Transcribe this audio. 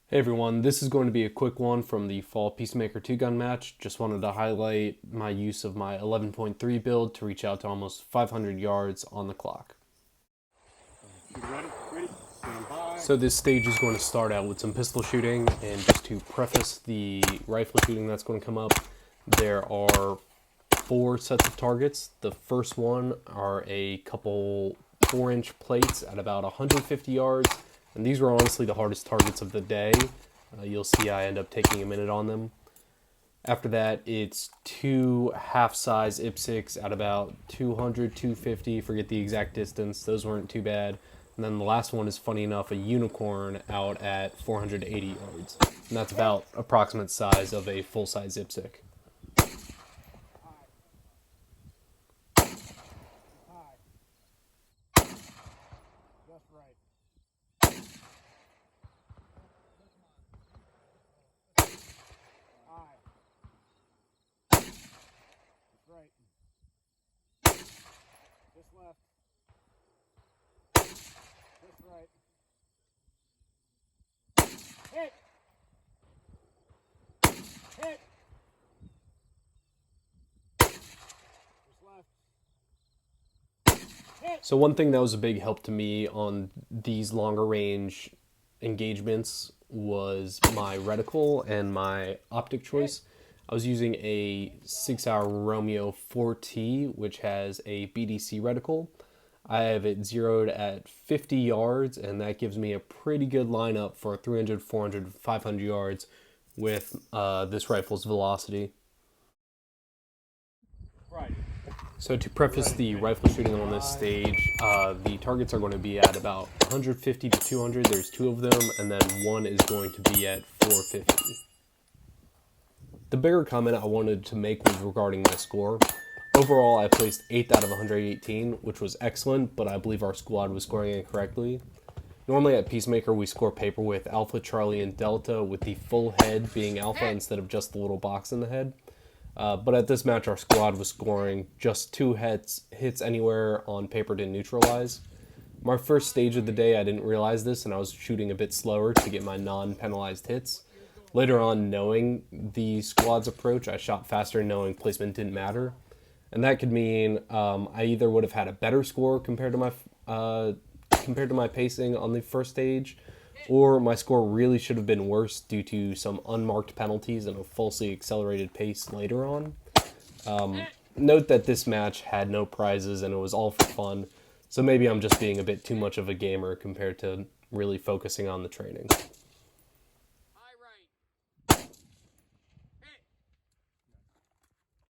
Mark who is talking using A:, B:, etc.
A: Hey everyone, this is going to be a quick one from the Fall Peacemaker 2-gun match. Just wanted to highlight my use of my 11.3 build to reach out to almost 500 yards on the clock.
B: Ready, stand by.
A: So this stage is going to start out with some pistol shooting, and just to preface the rifle shooting that's going to come up, there are 4 sets of targets. The first one are a couple 4-inch plates at about 150 yards. And these were honestly the hardest targets of the day. You'll see I end up taking a minute on them. After that, it's 2 half-size IPSCs at about 200, 250, forget the exact distance. Those weren't too bad. And then the last one is, funny enough, a unicorn out at 480 yards. And that's about approximate size of a full-size IPSC.
B: Just right. High. Just right. Just left. Just right. Hit. Hit. Just left.
A: So one thing that was a big help to me on these longer range engagements was my reticle and my optic choice. I was using a 6-hour Romeo 4T, which has a BDC reticle. I have it zeroed at 50 yards, and that gives me a pretty good lineup for 300, 400, 500 yards with this rifle's velocity.
B: Right.
A: So to preface the rifle shooting on this stage, the targets are going to be at about 150 to 200. There's 2 of them, and then one is going to be at 450. The bigger comment I wanted to make was regarding my score. Overall, I placed 8th out of 118, which was excellent, but I believe our squad was scoring incorrectly. Normally at Peacemaker, we score paper with Alpha, Charlie, and Delta, with the full head being Alpha instead of just the little box in the head. But at this match, our squad was scoring just 2 hits anywhere on paper to neutralize. My first stage of the day, I didn't realize this, and I was shooting a bit slower to get my non-penalized hits. Later on, knowing the squad's approach, I shot faster, knowing placement didn't matter. And that could mean I either would have had a better score compared to my pacing on the first stage, or my score really should have been worse due to some unmarked penalties and a falsely accelerated pace later on. Note that this match had no prizes and it was all for fun, so maybe I'm just being a bit too much of a gamer compared to really focusing on the training.